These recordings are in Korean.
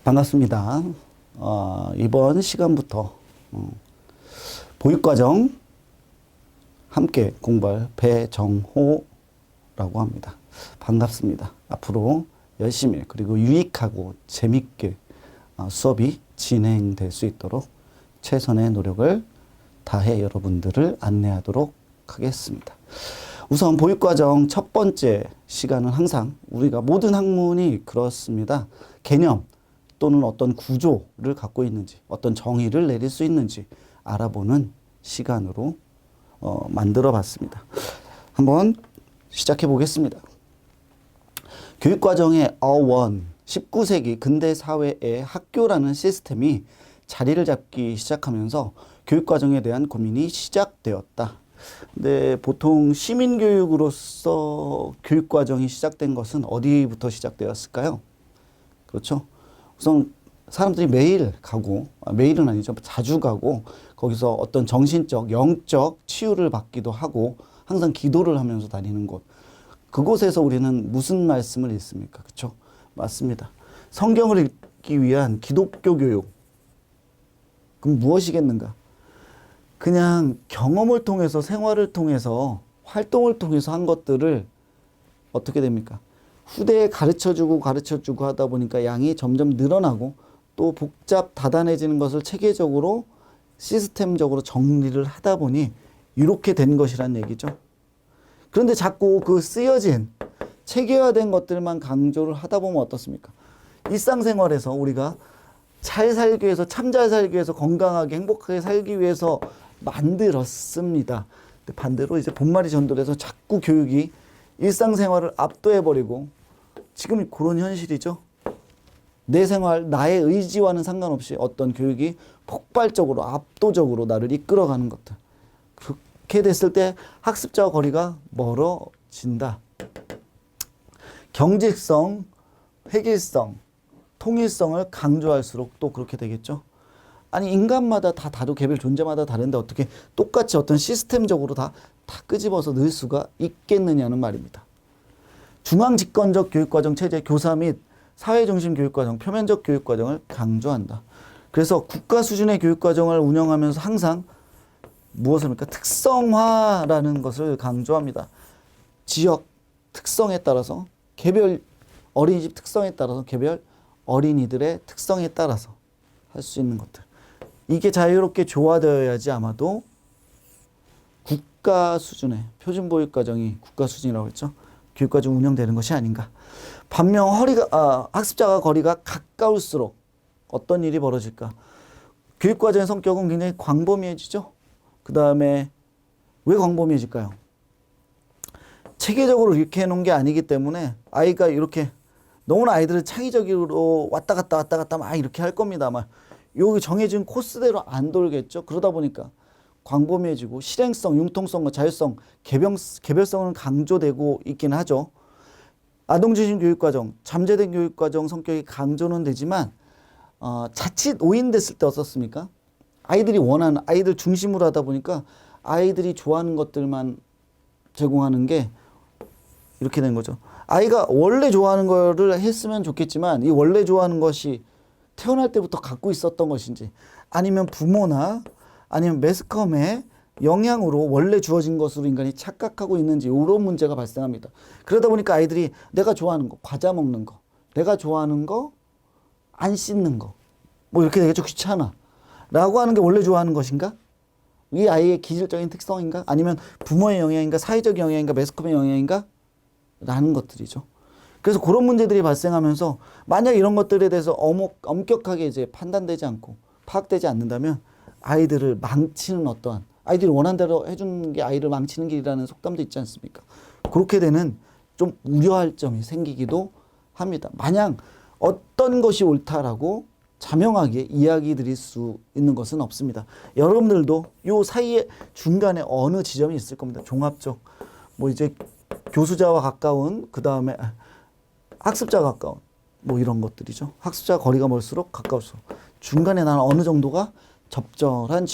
반갑습니다. 이번 시간부터 보육과정 함께 공부할 배정호라고 합니다. 반갑습니다. 앞으로 열심히 그리고 유익하고 재밌게 수업이 진행될 수 있도록 최선의 노력을 다해 여러분들을 안내하도록 하겠습니다. 우선 보육과정 첫 번째 시간은 항상 우리가 모든 학문이 그렇습니다. 개념 또는 어떤 구조를 갖고 있는지, 어떤 정의를 내릴 수 있는지 알아보는 시간으로 만들어 봤습니다. 한번 시작해 보겠습니다. 교육과정의 어원, 19세기 근대 사회의 학교라는 시스템이 자리를 잡기 시작하면서 교육과정에 대한 고민이 시작되었다. 근데 보통 시민교육으로서 교육과정이 시작된 것은 어디부터 시작되었을까요? 그렇죠? 우선 사람들이 매일 가고, 매일은 아니죠. 자주 가고, 거기서 어떤 정신적, 영적 치유를 받기도 하고, 항상 기도를 하면서 다니는 곳. 그곳에서 우리는 무슨 말씀을 읽습니까? 그렇죠? 맞습니다. 성경을 읽기 위한 기독교 교육. 그럼 무엇이겠는가? 그냥 경험을 통해서, 생활을 통해서, 활동을 통해서 한 것들을 어떻게 됩니까? 후대에 가르쳐주고 하다 보니까 양이 점점 늘어나고 또 복잡 다단해지는 것을 체계적으로 시스템적으로 정리를 하다 보니 이렇게 된 것이란 얘기죠. 그런데 자꾸 그 쓰여진 체계화된 것들만 강조를 하다 보면 어떻습니까? 일상생활에서 우리가 잘 살기 위해서, 참 잘 살기 위해서, 건강하게 행복하게 살기 위해서 만들었습니다. 근데 반대로 이제 본말이 전도돼서 자꾸 교육이 일상생활을 압도해버리고 지금 그런 현실이죠. 내 생활, 나의 의지와는 상관없이 어떤 교육이 폭발적으로, 압도적으로 나를 이끌어가는 것들. 그렇게 됐을 때 학습자와 거리가 멀어진다. 경직성, 획일성, 통일성을 강조할수록 또 그렇게 되겠죠. 아니 인간마다 다 다르고 개별 존재마다 다른데 어떻게 똑같이 어떤 시스템적으로 다 끄집어서 넣을 수가 있겠느냐는 말입니다. 중앙집권적 교육과정 체제, 교사 및 사회중심 교육과정, 표면적 교육과정을 강조한다. 그래서 국가 수준의 교육과정을 운영하면서 항상 무엇을 합니까? 특성화라는 것을 강조합니다. 지역 특성에 따라서, 개별 어린이집 특성에 따라서, 개별 어린이들의 특성에 따라서 할 수 있는 것들. 이게 자유롭게 조화되어야지 아마도 국가 수준의 표준보육과정이 국가 수준이라고 했죠. 교육과정 운영되는 것이 아닌가. 반면 학습자가 거리가 가까울수록 어떤 일이 벌어질까. 교육과정의 성격은 굉장히 광범위해지죠. 그 다음에 왜 광범위해질까요? 체계적으로 이렇게 해놓은 게 아니기 때문에 아이가 이렇게 너무나 아이들은 창의적으로 왔다 갔다 막 이렇게 할 겁니다. 막 여기 정해진 코스대로 안 돌겠죠. 그러다 보니까 광범위해지고 실행성, 융통성과 자율성, 개별성은 강조되고 있긴 하죠. 아동중심 교육과정, 잠재된 교육과정 성격이 강조는 되지만 자칫 오인됐을 때 어떻습니까? 아이들이 원하는, 아이들 중심으로 하다 보니까 아이들이 좋아하는 것들만 제공하는 게 이렇게 된 거죠. 아이가 원래 좋아하는 거를 했으면 좋겠지만 이 원래 좋아하는 것이 태어날 때부터 갖고 있었던 것인지 아니면 부모나 아니면 매스컴의 영향으로 원래 주어진 것으로 인간이 착각하고 있는지 이런 문제가 발생합니다. 그러다 보니까 아이들이 내가 좋아하는 거, 과자 먹는 거, 내가 좋아하는 거, 안 씻는 거, 뭐 이렇게 되겠죠. 귀찮아 라고 하는 게 원래 좋아하는 것인가? 이 아이의 기질적인 특성인가? 아니면 부모의 영향인가? 사회적 영향인가? 매스컴의 영향인가? 라는 것들이죠. 그래서 그런 문제들이 발생하면서 만약 이런 것들에 대해서 엄격하게 이제 판단되지 않고 파악되지 않는다면 아이들을 망치는 어떠한, 아이들이 원하는 대로 해주는 게 아이를 망치는 길이라는 속담도 있지 않습니까? 그렇게 되는 좀 우려할 점이 생기기도 합니다. 마냥 어떤 것이 옳다라고 자명하게 이야기 드릴 수 있는 것은 없습니다. 여러분들도 요 사이에 중간에 어느 지점이 있을 겁니다. 종합적, 뭐 이제 교수자와 가까운, 그 다음에 학습자와 가까운, 뭐 이런 것들이죠. 학습자와 거리가 멀수록 가까울수록 중간에 나는 어느 정도가 적절한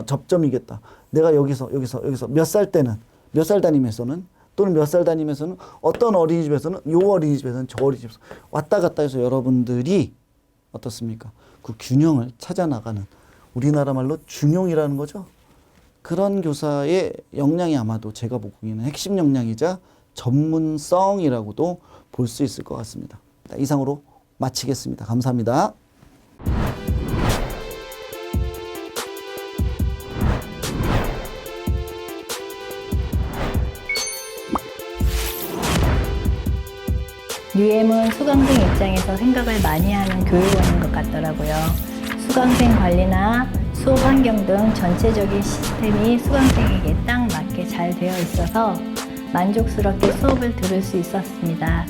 접점이겠다. 내가 여기서 몇 살 때는, 몇 살 단위에서는 또는 몇 살 단위에서는 어떤 어린이집에서는 요 어린이집에서는 저 어린이집에서 왔다 갔다 해서 여러분들이 어떻습니까? 그 균형을 찾아 나가는 우리나라 말로 중용이라는 거죠. 그런 교사의 역량이 아마도 제가 보기에는 핵심 역량이자 전문성이라고도 볼 수 있을 것 같습니다. 이상으로 마치겠습니다. 감사합니다. UM은 수강생 입장에서 생각을 많이 하는 교육원인 것 같더라고요. 수강생 관리나 수업 환경 등 전체적인 시스템이 수강생에게 딱 맞게 잘 되어 있어서 만족스럽게 수업을 들을 수 있었습니다.